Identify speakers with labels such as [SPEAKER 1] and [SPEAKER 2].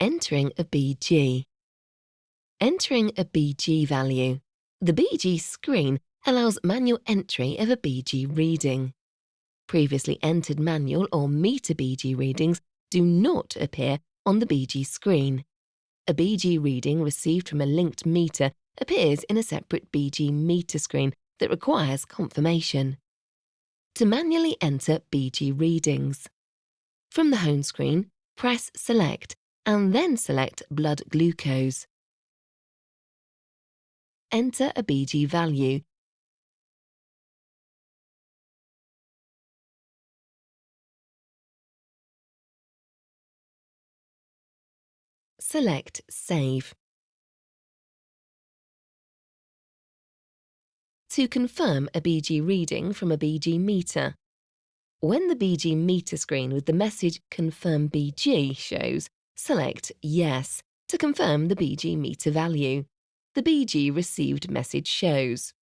[SPEAKER 1] Entering a BG. Entering a BG value. The BG screen allows manual entry of a BG reading. Previously entered manual or meter BG readings do not appear on the BG screen. A BG reading received from a linked meter appears in a separate BG meter screen that requires confirmation. To manually enter BG readings. From the home screen, press Select and then select blood glucose. Enter a BG value. Select Save. To confirm a BG reading from a BG meter. When the BG meter screen with the message Confirm BG shows, select Yes to confirm the BG meter value. The BG received message shows.